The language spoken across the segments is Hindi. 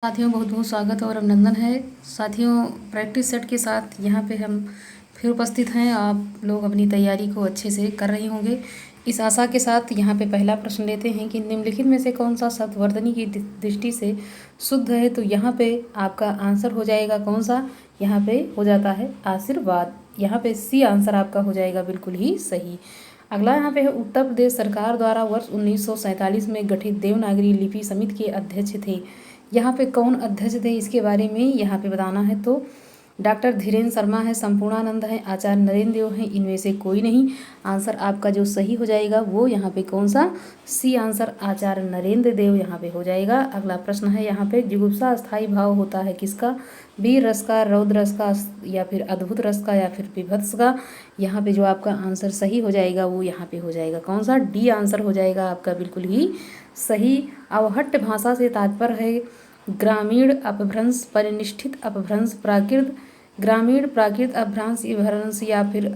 साथियों बहुत बहुत स्वागत और अभिनंदन है। साथियों प्रैक्टिस सेट के साथ यहाँ पे हम फिर उपस्थित हैं। आप लोग अपनी तैयारी को अच्छे से कर रहे होंगे इस आशा के साथ यहाँ पे पहला प्रश्न लेते हैं कि निम्नलिखित में से कौन सा शब्द वर्तनी की दृष्टि से शुद्ध है। तो यहाँ पे आपका आंसर हो जाएगा कौन सा, यहाँ पे हो जाता है आशीर्वाद। यहाँ पे सी आंसर आपका हो जाएगा बिल्कुल ही सही। अगला यहाँ पे है उत्तर प्रदेश सरकार द्वारा वर्ष 1947 में गठित देवनागरी लिपि समिति के अध्यक्ष थे। यहाँ पे कौन अध्यक्ष थे इसके बारे में यहाँ पे बताना है। तो डॉक्टर धीरेन्द्र शर्मा है, संपूर्णानंद है, आचार्य नरेंद्र देव हैं, इनमें से कोई नहीं। आंसर आपका जो सही हो जाएगा वो यहाँ पे कौन सा, सी आंसर आचार्य नरेंद्र देव यहाँ पे हो जाएगा। अगला प्रश्न है यहाँ पे जुगुप्सा स्थायी भाव होता है किसका, वीर रस का, रौद्र रस का, या फिर अद्भुत रस का, या फिर विभत्स का। यहाँ पे जो आपका आंसर सही हो जाएगा वो यहाँ पे हो जाएगा कौन सा, डी आंसर हो जाएगा आपका बिल्कुल ही सही। अवहट्ट भाषा से तात्पर्य है ग्रामीण अपभ्रंश, परिनिष्ठित अपभ्रंश, प्राकृत, ग्रामीण प्राकृत अपभ्रंश या फिर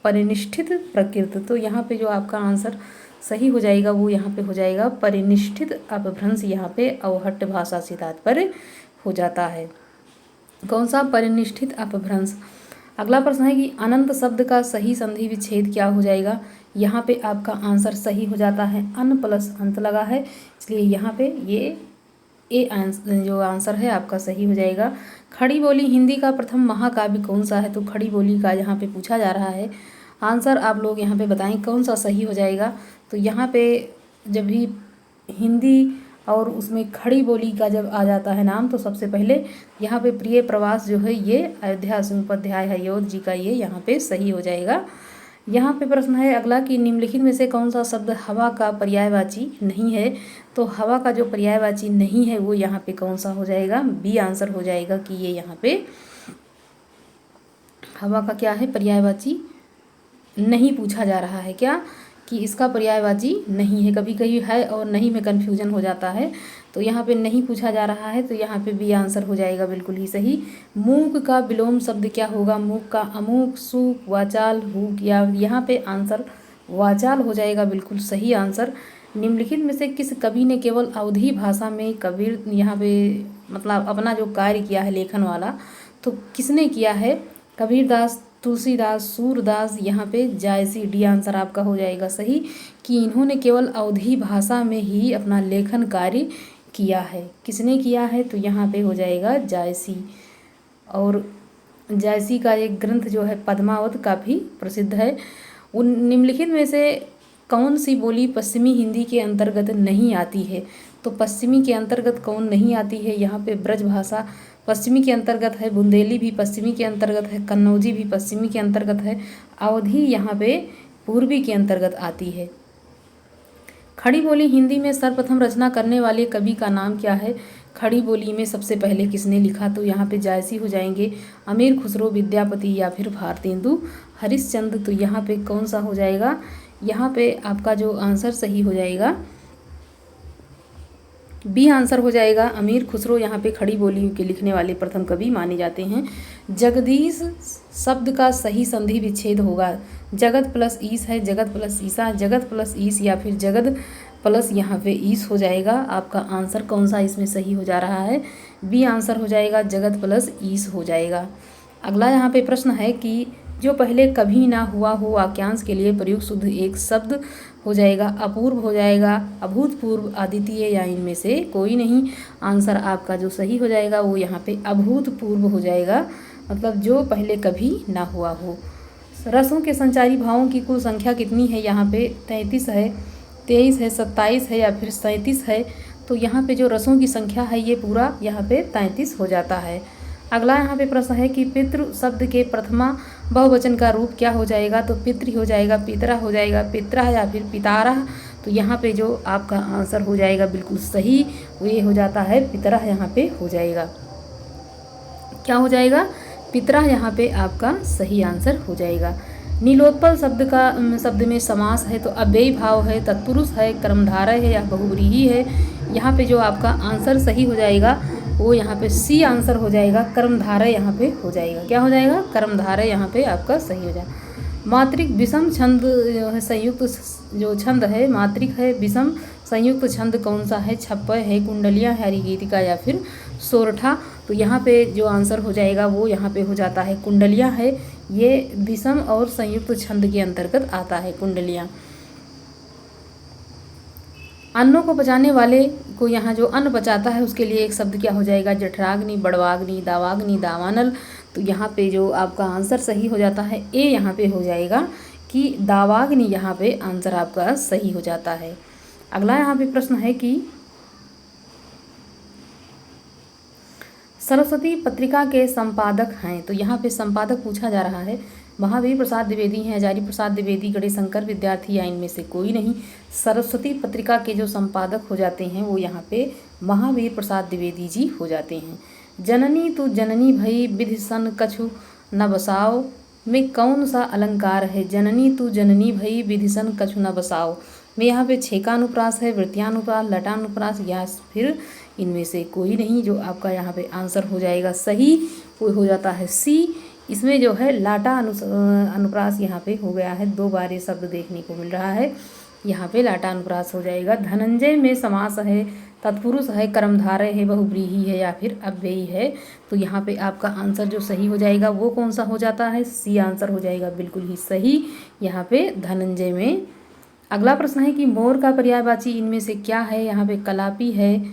परिनिष्ठित प्रकृत। तो यहाँ पे जो आपका आंसर सही हो जाएगा वो यहाँ पे हो जाएगा परिनिष्ठित अपभ्रंश। यहाँ पे अवहट्ट भाषा से तात्पर्य हो जाता है कौन सा, परिनिष्ठित अपभ्रंश। अगला प्रश्न है कि अनंत शब्द का सही संधि विच्छेद क्या हो जाएगा। यहाँ पे आपका आंसर सही हो जाता है, अन प्लस अंत लगा है इसलिए यहाँ पे ये जो आंसर है आपका सही हो जाएगा। खड़ी बोली हिंदी का प्रथम महाकाव्य कौन सा है। तो खड़ी बोली का यहाँ पे पूछा जा रहा है, आंसर आप लोग यहाँ पे बताएं कौन सा सही हो जाएगा। तो यहाँ पे जब भी हिंदी और उसमें खड़ी बोली का जब आ जाता है नाम तो सबसे पहले यहाँ पे प्रिय प्रवास जो है ये अयोध्या उपाध्याय हरिऔध जी का ये यहाँ पे सही हो जाएगा। यहाँ पे प्रश्न है अगला कि निम्नलिखित में से कौन सा शब्द हवा का पर्यायवाची नहीं है। तो हवा का जो पर्यायवाची नहीं है वो यहाँ पे कौन सा हो जाएगा, बी आंसर हो जाएगा कि ये यहाँ पे हवा का क्या है, पर्यायवाची नहीं पूछा जा रहा है क्या, कि इसका पर्यायवाची नहीं है। कभी कभी है और नहीं में कन्फ्यूजन हो जाता है, तो यहाँ पे नहीं पूछा जा रहा है तो यहाँ पे बी आंसर हो जाएगा बिल्कुल ही सही। मूक का विलोम शब्द क्या होगा, मूक का अमूक, सूक, वाचाल, हुक, या यहाँ पे आंसर वाचाल हो जाएगा बिल्कुल सही आंसर। निम्नलिखित में से किस कवि ने केवल अवधी भाषा में कबीर यहाँ पे मतलब अपना जो कार्य किया है लेखन वाला, तो किसने किया है, कबीरदास, तुलसीदास, सूरदास, यहाँ पे जायसी, डी आंसर आपका हो जाएगा सही कि इन्होंने केवल अवधी भाषा में ही अपना लेखन कार्य किया है। किसने किया है, तो यहाँ पे हो जाएगा जायसी। और जायसी का एक ग्रंथ जो है पद्मावत काफ़ी प्रसिद्ध है। उन निम्नलिखित में से कौन सी बोली पश्चिमी हिंदी के अंतर्गत नहीं आती है। तो पश्चिमी के अंतर्गत कौन नहीं आती है, यहाँ पे ब्रज भाषा पश्चिमी के अंतर्गत है, बुंदेली भी पश्चिमी के अंतर्गत है, कन्नौजी भी पश्चिमी के अंतर्गत है, अवधी यहाँ पे पूर्वी के अंतर्गत आती है। खड़ी बोली हिंदी में सर्वप्रथम रचना करने वाले कवि का नाम क्या है। खड़ी बोली में सबसे पहले किसने लिखा, तो यहाँ पे जायसी हो जाएंगे, अमीर खुसरो, विद्यापति या फिर भारतेंदु हरिश्चंद्र। तो यहाँ पे कौन सा हो जाएगा, यहाँ पे आपका जो आंसर सही हो जाएगा बी आंसर हो जाएगा, अमीर खुसरो यहाँ पे खड़ी बोली के लिखने वाले प्रथम कवि माने जाते हैं। जगदीश शब्द का सही संधि विच्छेद होगा, जगत प्लस ईस है, जगत प्लस ईसा, जगत प्लस ईस या फिर जगत प्लस यहाँ पे ईस हो जाएगा। आपका आंसर कौन सा इसमें सही हो जा रहा है, बी आंसर हो जाएगा, जगत प्लस ईस हो जाएगा। अगला यहाँ पे प्रश्न है कि जो पहले कभी ना हुआ हो वाक्यांश के लिए प्रयुक्त शुद्ध एक शब्द हो जाएगा, अपूर्व हो जाएगा, अभूतपूर्व, अद्वितीय, या इनमें से कोई नहीं। आंसर आपका जो सही हो जाएगा वो यहाँ पे अभूतपूर्व हो जाएगा, मतलब जो पहले कभी ना हुआ हो। रसों के संचारी भावों की कुल संख्या कितनी है, यहाँ पे 33 है, 23 है, 27 है या फिर 37 है। तो यहाँ पे जो रसों की संख्या है ये पूरा यहाँ पे 33 हो जाता है। अगला यहाँ पे प्रश्न है कि पितृ शब्द के प्रथमा बहुवचन का रूप क्या हो जाएगा। तो पितृ हो जाएगा, पितरा हो जाएगा, पितरा या फिर पितारह। तो यहाँ पे जो आपका आंसर हो जाएगा बिल्कुल सही वो ये हो जाता है पितरा, यहाँ पे हो जाएगा क्या हो जाएगा, पितरा यहाँ पे आपका सही आंसर हो जाएगा। नीलोत्पल शब्द में समास है, तो अव्ययी भाव है, तत्पुरुष है, कर्मधारय है या बहुव्रीहि है। यहाँ पे जो आपका आंसर सही हो जाएगा वो यहाँ पे सी आंसर हो जाएगा, कर्मधारय यहाँ पे हो जाएगा। क्या हो जाएगा, कर्मधारय यहाँ पे आपका सही हो जाएगा। मात्रिक विषम छंद जो है संयुक्त जो छंद है मात्रिक है विषम संयुक्त छंद कौन सा है? छप्पय है, कुंडलियाँ है, हरिगीतिका या फिर सोरठा। तो यहाँ पे जो आंसर हो जाएगा वो यहाँ पे हो जाता है कुंडलियाँ है। ये विषम और संयुक्त छंद के अंतर्गत आता है कुंडलियाँ। अन्नों को पचाने वाले को यहाँ जो अन्न पचाता है उसके लिए एक शब्द क्या हो जाएगा? जठराग्नि, बड़वाग्नि, दावाग्नि, दावानल। तो यहाँ पे जो आपका आंसर सही हो जाता है ए यहाँ पे हो जाएगा कि दावाग्नि यहाँ पे आंसर आपका सही हो जाता है। अगला यहाँ पे प्रश्न है कि सरस्वती पत्रिका के संपादक हैं। तो यहाँ पे संपादक पूछा जा रहा है। महावीर प्रसाद द्विवेदी हैं, हजारी प्रसाद द्विवेदी, गणेशंकर विद्यार्थी या इनमें से कोई नहीं। सरस्वती पत्रिका के जो संपादक हो जाते हैं वो यहाँ पे महावीर प्रसाद द्विवेदी जी हो जाते हैं। जननी तू जननी भई विधि सन कछु न बसाओ में कौन सा अलंकार है? जननी तू जननी भई विधि सन कछु न बसाओ में यहाँ पे छेकानुप्रास है, वृत्यानुप्रास, लटानुप्रास या फिर इनमें से कोई नहीं। जो आपका यहाँ पे आंसर हो जाएगा सही वो हो जाता है सी। इसमें जो है लाटा अनुप्रास यहाँ पे हो गया है। 2 बार ये शब्द देखने को मिल रहा है। यहाँ पे लाटा अनुप्रास हो जाएगा। धनंजय में समास है, तत्पुरुष है, कर्मधारय है, बहुव्रीहि है या फिर अव्ययी है। तो यहाँ पे आपका आंसर जो सही हो जाएगा वो कौन सा हो जाता है? सी आंसर हो जाएगा बिल्कुल ही सही यहाँ पे धनंजय में। अगला प्रश्न है कि मोर का पर्यायवाची इनमें से क्या है? यहाँ पे कलापी है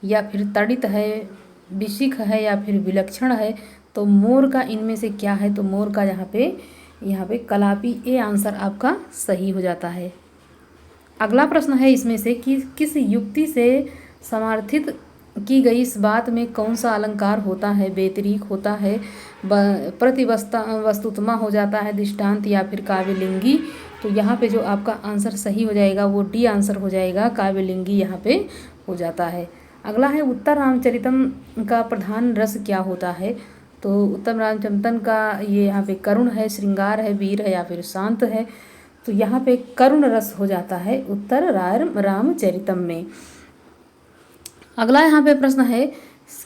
या फिर तड़ित है, विशिख है या फिर विलक्षण है। तो मोर का इनमें से क्या है? तो मोर का यहाँ पे कलापी ए आंसर आपका सही हो जाता है। अगला प्रश्न है इसमें से कि किस युक्ति से समर्थित की गई इस बात में कौन सा अलंकार होता है? व्यतिरेक होता है, प्रतिवस्तुतमा हो जाता है, दृष्टांत या फिर काव्यलिंगी। तो यहाँ पे जो आपका आंसर सही हो जाएगा वो डी आंसर हो जाएगा, काव्यलिंगी यहाँ पे हो जाता है। अगला है उत्तर रामचरितम का प्रधान रस क्या होता है? तो उत्तर रामचरितम का ये यहाँ पे करुण है, श्रृंगार है, वीर है या फिर शांत है। तो यहाँ पे करुण रस हो जाता है उत्तर रामचरितम में। अगला यहाँ पे प्रश्न है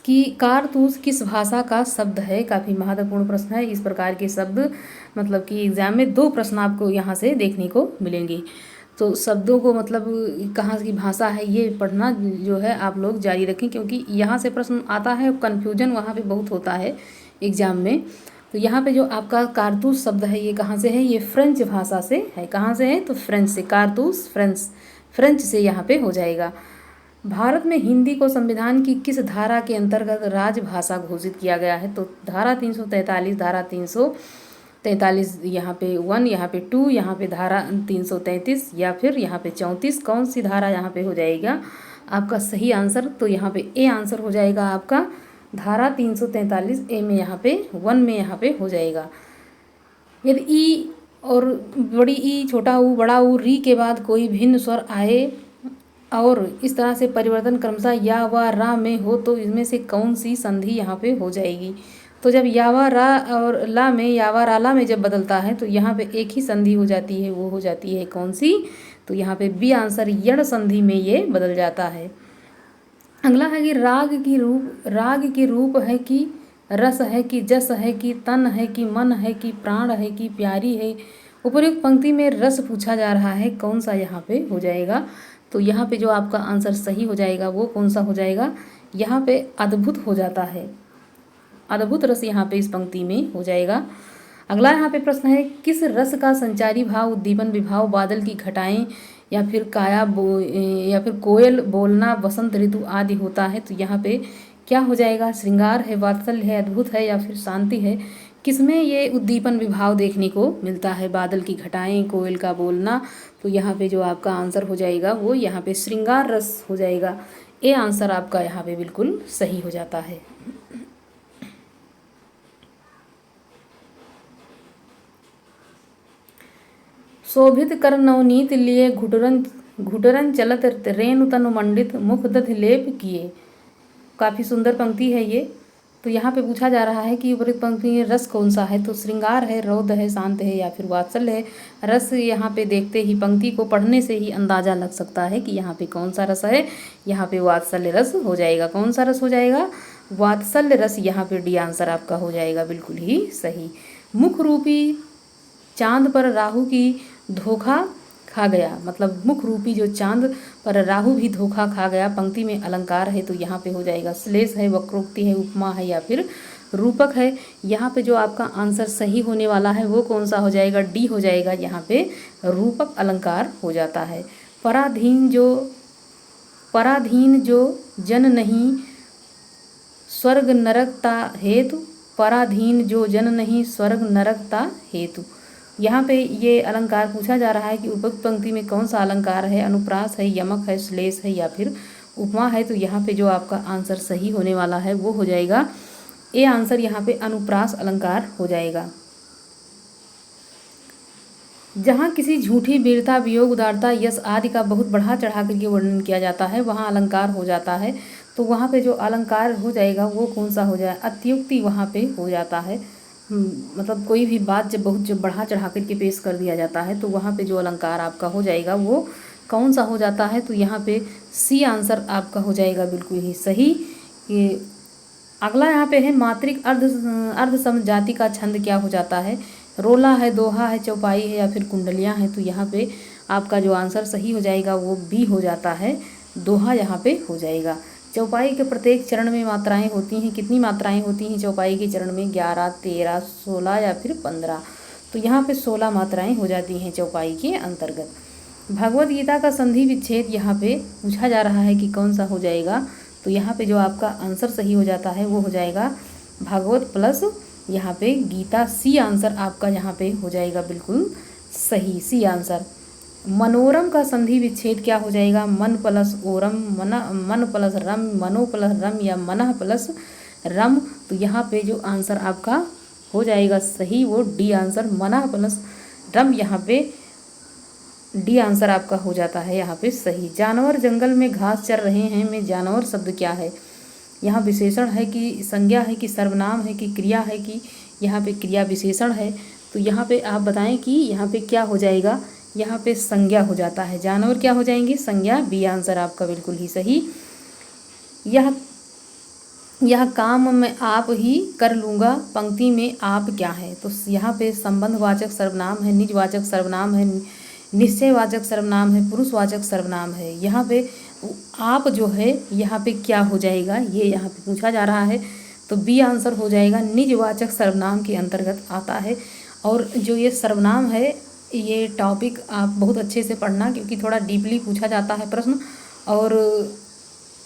कि कारतूस किस भाषा का शब्द है? काफ़ी महत्वपूर्ण प्रश्न है। इस प्रकार के शब्द मतलब कि एग्जाम में 2 प्रश्न आपको यहाँ से देखने को मिलेंगे। तो शब्दों को मतलब कहाँ की भाषा है ये पढ़ना जो है आप लोग जारी रखें, क्योंकि यहाँ से प्रश्न आता है, कन्फ्यूजन वहाँ पे बहुत होता है एग्जाम में। तो यहाँ पे जो आपका कारतूस शब्द है ये कहाँ से है? ये फ्रेंच भाषा से है। कहाँ से है? तो फ्रेंच से। कारतूस फ्रेंच से यहाँ पे हो जाएगा। भारत में हिंदी को संविधान की किस धारा के अंतर्गत राजभाषा घोषित किया गया है? तो धारा 343, धारा 343 यहाँ पे 1, यहाँ पे 2, यहाँ पे धारा 333 या फिर यहाँ पे 34। कौन सी धारा यहाँ पे हो जाएगा आपका सही आंसर? तो यहाँ पे ए आंसर हो जाएगा आपका धारा 343 ए में यहाँ पे 1 में यहाँ पे हो जाएगा। यदि ई और बड़ी ई, छोटा ऊ, बड़ा ऊ, री के बाद कोई भिन्न स्वर आए और इस तरह से परिवर्तन क्रमशः या व रा में हो तो इनमें से कौन सी संधि यहाँ पे हो जाएगी? तो जब या व रा और ला में, या व रा ला में जब बदलता है तो यहाँ पे एक ही संधि हो जाती है, वो हो जाती है कौन सी? तो यहाँ पे बी आंसर यण संधि में ये बदल जाता है। अगला है कि राग की रूप है कि रस है कि जस है कि तन है कि मन है कि प्राण है कि प्यारी है। उपर्युक्त पंक्ति में रस पूछा जा रहा है, कौन सा यहाँ पे हो जाएगा? तो यहाँ पे जो आपका आंसर सही हो जाएगा वो कौन सा हो जाएगा? यहाँ पे अद्भुत हो जाता है, अद्भुत रस यहाँ पे इस पंक्ति में हो जाएगा। अगला यहाँ पे प्रश्न है किस रस का संचारी भाव उद्दीपन विभाव, बादल की घटाएं या फिर या फिर कोयल बोलना, वसंत ऋतु आदि होता है? तो यहाँ पे क्या हो जाएगा? श्रृंगार है, वात्सल्य है, अद्भुत है या फिर शांति है। किसमें ये उद्दीपन विभाव देखने को मिलता है? बादल की घटाएं, कोयल का बोलना। तो यहाँ पे जो आपका आंसर हो जाएगा वो यहाँ पे श्रृंगार रस हो जाएगा। ए आंसर आपका यहाँ पे बिल्कुल सही हो जाता है। शोभित कर नवनीत लिए घुटरन चलत रेणु तनु मंडित मुख दध लेप किए। काफ़ी सुंदर पंक्ति है ये। तो यहाँ पे पूछा जा रहा है कि उपरोक्त पंक्ति में रस कौन सा है? तो श्रृंगार है, रौद्र है, शांत है या फिर वात्सल्य है। रस यहाँ पे देखते ही, पंक्ति को पढ़ने से ही अंदाजा लग सकता है कि यहाँ पे कौन सा रस है। यहाँ पे वात्सल्य रस हो जाएगा। कौन सा रस हो जाएगा? वात्सल्य रस। यहाँ पे डी आंसर आपका हो जाएगा बिल्कुल ही सही। मुख रूपी चांद पर राहु की धोखा खा गया, मतलब मुख रूपी जो चांद पर राहु भी धोखा खा गया पंक्ति में अलंकार है तो यहाँ पे हो जाएगा श्लेष है, वक्रोक्ति है, उपमा है या फिर रूपक है। यहाँ पे जो आपका आंसर सही होने वाला है वो कौन सा हो जाएगा, डी हो जाएगा। यहाँ पे रूपक अलंकार हो जाता है। पराधीन जो जन नहीं स्वर्ग नरकता हेतु, पराधीन जो जन नहीं स्वर्ग नरकता हेतु। यहाँ पे ये अलंकार पूछा जा रहा है कि उपयुक्त पंक्ति में कौन सा अलंकार है, अनुप्रास है, यमक है, श्लेष है या फिर उपमा है। तो यहाँ पे जो आपका आंसर सही होने वाला है वो हो जाएगा ए आंसर, यहाँ पे अनुप्रास अलंकार हो जाएगा। जहाँ किसी झूठी वीरता, वियोग, उदारता, यश आदि का बहुत बढ़ा चढ़ा करके वर्णन किया जाता है वहाँ अलंकार हो जाता है। तो वहाँ पे जो अलंकार हो जाएगा वो कौन सा हो जाए, अत्युक्ति वहाँ पे हो जाता है। मतलब कोई भी बात जब बढ़ा चढ़ा करके पेश कर दिया जाता है तो वहाँ पे जो अलंकार आपका हो जाएगा वो कौन सा हो जाता है। तो यहाँ पे सी आंसर आपका हो जाएगा बिल्कुल ही सही। ये अगला यहाँ पे है मात्रिक अर्ध समजाति का छंद क्या हो जाता है, रोला है, दोहा है, चौपाई है या फिर कुंडलियाँ हैं। तो यहाँ पे आपका जो आंसर सही हो जाएगा वो बी हो जाता है, दोहा यहाँ पे हो जाएगा। चौपाई के प्रत्येक चरण में मात्राएं होती हैं, कितनी मात्राएं होती हैं चौपाई के चरण में, 11, 13, 16 या फिर 15। तो यहाँ पे 16 मात्राएं हो जाती हैं चौपाई के अंतर्गत। भगवद गीता का संधि विच्छेद यहाँ पे पूछा जा रहा है कि कौन सा हो जाएगा। तो यहाँ पे जो आपका आंसर सही हो जाता है वो हो जाएगा भागवत प्लस यहाँ पे गीता, सी आंसर आपका यहाँ पे हो जाएगा बिल्कुल सही, सी आंसर। मनोरम का संधि विच्छेद क्या हो जाएगा, मन प्लस ओरम, मन प्लस रम, मनो प्लस रम या मनः प्लस रम। तो यहाँ पे जो आंसर आपका हो जाएगा सही वो डी आंसर, मनः प्लस रम, यहाँ पे डी आंसर आपका हो जाता है यहाँ पे सही। जानवर जंगल में घास चर रहे हैं में जानवर शब्द क्या है, यहाँ विशेषण है कि संज्ञा है कि सर्वनाम है कि क्रिया है कि यहाँ पे क्रिया विशेषण है। तो यहाँ पे आप बताएं कि यहाँ पे क्या हो जाएगा, यहाँ पे संज्ञा हो जाता है, जानवर क्या हो जाएंगे, संज्ञा, बी आंसर आपका बिल्कुल ही सही। यह काम मैं आप ही कर लूँगा पंक्ति में आप क्या है। तो यहाँ पे संबंधवाचक सर्वनाम है, निजवाचक सर्वनाम है, निश्चयवाचक सर्वनाम है, पुरुषवाचक सर्वनाम है। यहाँ पे आप जो है यहाँ पे क्या हो जाएगा, ये यहाँ पे पूछा जा रहा है। तो बी आंसर हो जाएगा, निजवाचक सर्वनाम के अंतर्गत आता है। और जो ये सर्वनाम है ये टॉपिक आप बहुत अच्छे से पढ़ना क्योंकि थोड़ा डीपली पूछा जाता है प्रश्न, और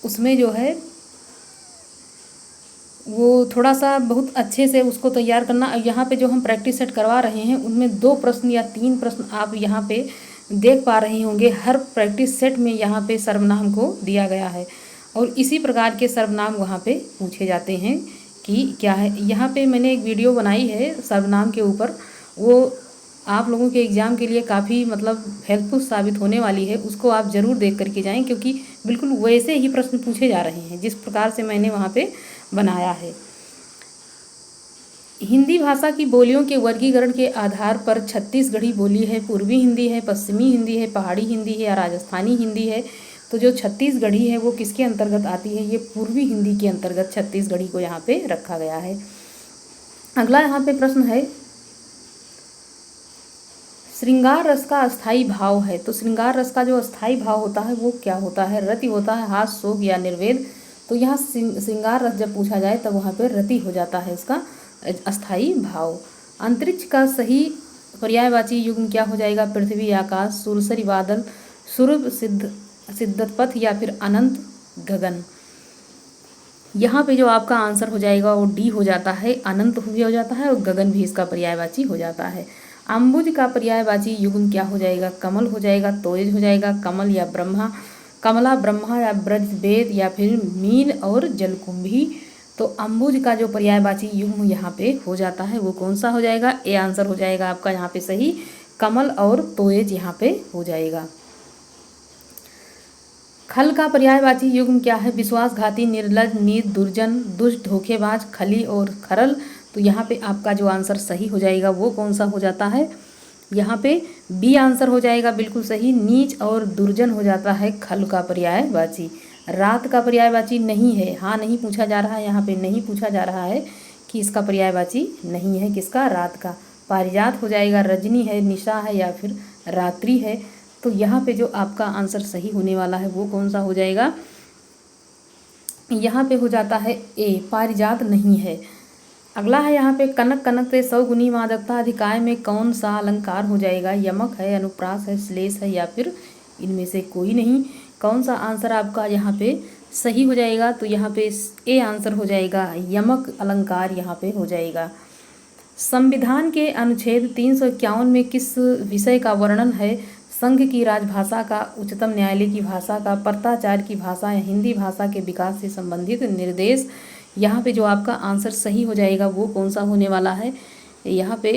उसमें जो है वो थोड़ा सा बहुत अच्छे से उसको तैयार करना। यहाँ पे जो हम प्रैक्टिस सेट करवा रहे हैं उनमें 2 प्रश्न या 3 प्रश्न आप यहाँ पे देख पा रहे होंगे। हर प्रैक्टिस सेट में यहाँ पे सर्वनाम को दिया गया है और इसी प्रकार के सर्वनाम वहाँ पे पूछे जाते हैं कि क्या है। यहाँ पे मैंने एक वीडियो बनाई है सर्वनाम के ऊपर, वो आप लोगों के एग्ज़ाम के लिए काफ़ी मतलब हेल्पफुल साबित होने वाली है, उसको आप ज़रूर देख करके जाएं क्योंकि बिल्कुल वैसे ही प्रश्न पूछे जा रहे हैं जिस प्रकार से मैंने वहाँ पे बनाया है। हिंदी भाषा की बोलियों के वर्गीकरण के आधार पर छत्तीसगढ़ी बोली है, पूर्वी हिंदी है, पश्चिमी हिंदी है, पहाड़ी हिंदी है या राजस्थानी हिंदी है। तो जो छत्तीसगढ़ी है वो किसके अंतर्गत आती है, ये पूर्वी हिंदी के अंतर्गत छत्तीसगढ़ी को यहाँ पे रखा गया है। अगला यहाँ पे प्रश्न है, श्रृंगार रस का अस्थाई भाव है। तो श्रृंगार रस का जो अस्थाई भाव होता है वो क्या होता है, रति होता है, हास, शोक या निर्वेद। तो यहाँ श्रृंगार रस जब पूछा जाए तब वहाँ पे रति हो जाता है इसका अस्थाई भाव। अंतरिक्ष का सही पर्यायवाची युग्म क्या हो जाएगा, पृथ्वी, आकाश, सुरसरी, बादल, सुरभ, सिद्धत पथ या फिर अनंत गगन। यहाँ पे जो आपका आंसर हो जाएगा वो डी हो जाता है, अनंत भी हो जाता है और गगन भी इसका पर्यायवाची हो जाता है। अम्बुज का पर्यायवाची युग्म क्या हो जाएगा, कमल हो जाएगा, तोयज हो जाएगा, कमल या ब्रह्मा, कमला, ब्रह्मा या ब्रज, वेद या फिर मीन और जलकुंभी। तो अम्बुज का जो पर्यायवाची युग्म यहाँ पे हो जाता है वो कौन सा हो जाएगा, ए आंसर हो जाएगा आपका यहाँ पे सही, कमल और तोयज यहाँ पे हो जाएगा। खल का पर्यायवाची युग्म क्या है, विश्वासघाती, निर्लज, नीच, दुर्जन, दुष्ट, धोखेबाज, खली और खरल। तो यहाँ पे आपका जो आंसर सही हो जाएगा वो कौन सा हो जाता है, यहाँ पे बी आंसर हो जाएगा बिल्कुल सही, नीच और दुर्जन हो जाता है खल का पर्यायवाची। रात का पर्यायवाची नहीं है, हाँ नहीं पूछा जा रहा है, यहाँ पे नहीं पूछा जा रहा है कि इसका पर्यायवाची नहीं है किसका, रात का। पारिजात हो जाएगा, रजनी है, निशा है या फिर रात्रि है। तो यहाँ पे जो आपका आंसर सही होने वाला है वो कौन सा हो जाएगा? यहाँ पे हो जाता है ए, पारिजात नहीं है। अगला है यहाँ पे कनक, कनक से सौगुनी मादकता अधिकाय में कौन सा अलंकार हो जाएगा? यमक है, अनुप्रास है, श्लेष है या फिर इनमें से कोई नहीं। कौन सा आंसर आपका यहाँ पे सही हो जाएगा? तो यहाँ पे ए आंसर हो जाएगा, यमक अलंकार यहाँ पे हो जाएगा। संविधान के अनुच्छेद 351 में किस विषय का वर्णन है? संघ की राजभाषा का, उच्चतम न्यायालय की भाषा का, पत्राचार की भाषा या हिंदी भाषा के विकास से संबंधित निर्देश। यहाँ पे जो आपका आंसर सही हो जाएगा वो कौन सा होने वाला है? यहाँ पे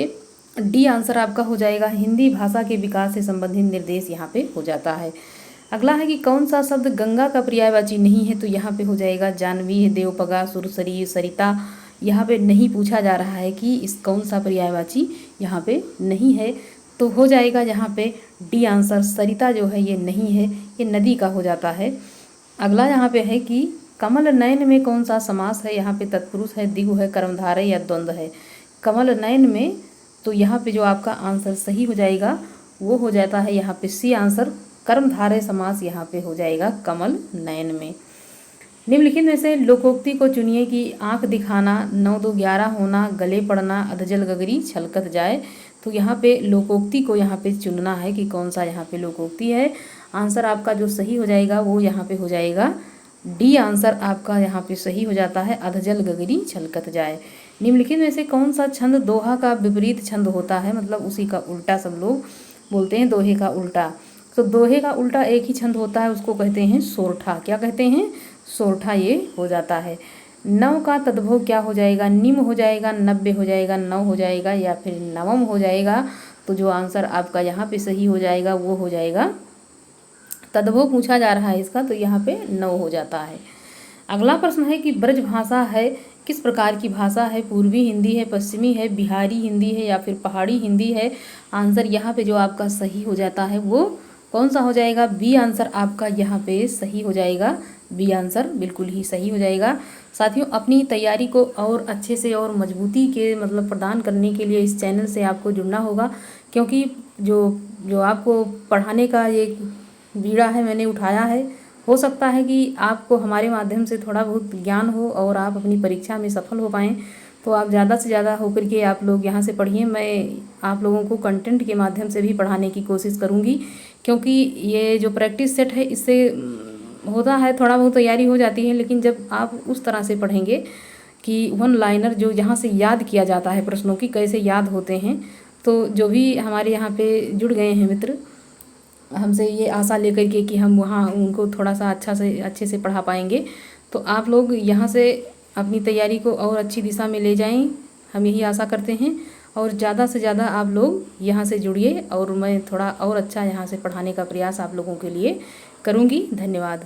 डी आंसर आपका हो जाएगा, हिंदी भाषा के विकास से संबंधित निर्देश यहाँ पे हो जाता है। अगला है कि कौन सा शब्द गंगा का पर्यायवाची नहीं है? तो यहाँ पे हो जाएगा जानवी, देवपगा, सुरसरी, सरिता। यहाँ पे नहीं पूछा जा रहा है कि इस कौन सा पर्यायवाची यहाँ पे नहीं है, तो हो जाएगा यहाँ पे डी आंसर, सरिता जो है ये नहीं है, ये नदी का हो जाता है। अगला यहाँ पे है कि कमल नयन में कौन सा समास है? यहाँ पे तत्पुरुष है, द्विगु है, कर्मधारय या द्वंद्व है। कमल नयन में तो यहाँ पे जो आपका आंसर सही हो जाएगा वो हो जाता है यहाँ पे सी आंसर, कर्मधारय समास यहाँ पे हो जाएगा कमल नयन में। निम्नलिखित में से लोकोक्ति को चुनिए कि आंख दिखाना, 9 2 11 होना, गले पड़ना, अधजल गगरी छलकत जाए। तो यहाँ पे लोकोक्ति को यहाँ पे चुनना है कि कौन सा यहाँ पे लोकोक्ति है। आंसर आपका जो सही हो जाएगा वो यहाँ पे हो जाएगा डी आंसर आपका यहाँ पे सही हो जाता है, अधजल गगरी छलकत जाए। निम्नलिखित में से कौन सा छंद दोहा का विपरीत छंद होता है? मतलब उसी का उल्टा, सब लोग बोलते हैं दोहे का उल्टा। तो दोहे का उल्टा एक ही छंद होता है, उसको कहते हैं सोरठा। क्या कहते हैं? सोरठा ये हो जाता है। नव का तद्भव क्या हो जाएगा? निम हो जाएगा, नब्बे हो जाएगा, नव हो जाएगा या फिर नवम हो जाएगा। तो जो आंसर आपका यहाँ पे सही हो जाएगा वो हो जाएगा, तद्भव पूछा जा रहा है इसका, तो यहाँ पे नव हो जाता है। अगला प्रश्न है कि ब्रज भाषा है किस प्रकार की भाषा है? पूर्वी हिंदी है, पश्चिमी है, बिहारी हिंदी है या फिर पहाड़ी हिंदी है। आंसर यहाँ पे जो आपका सही हो जाता है वो कौन सा हो जाएगा? बी आंसर आपका यहाँ पे सही हो जाएगा, बी आंसर बिल्कुल ही सही हो जाएगा। साथियों, अपनी तैयारी को और अच्छे से और मजबूती के मतलब प्रदान करने के लिए इस चैनल से आपको जुड़ना होगा, क्योंकि जो आपको पढ़ाने का ये बीड़ा है मैंने उठाया है, हो सकता है कि आपको हमारे माध्यम से थोड़ा बहुत ज्ञान हो और आप अपनी परीक्षा में सफल हो पाएँ। तो आप ज़्यादा से ज़्यादा होकर के आप लोग यहाँ से पढ़िए। मैं आप लोगों को कंटेंट के माध्यम से भी पढ़ाने की कोशिश करूँगी, क्योंकि ये जो प्रैक्टिस सेट है इससे होता है थोड़ा बहुत तैयारी हो जाती है, लेकिन जब आप उस तरह से पढ़ेंगे कि वन लाइनर जो यहाँ से याद किया जाता है, प्रश्नों की कैसे याद होते हैं, तो जो भी हमारे यहाँ पे जुड़ गए हैं मित्र हमसे ये आशा लेकर के कि हम वहाँ उनको थोड़ा सा अच्छे से पढ़ा पाएंगे, तो आप लोग यहाँ से अपनी तैयारी को और अच्छी दिशा में ले जाएं, हम यही आशा करते हैं। और ज़्यादा से ज़्यादा आप लोग यहाँ से जुड़िए और मैं थोड़ा और अच्छा यहाँ से पढ़ाने का प्रयास आप लोगों के लिए करूँगी। धन्यवाद।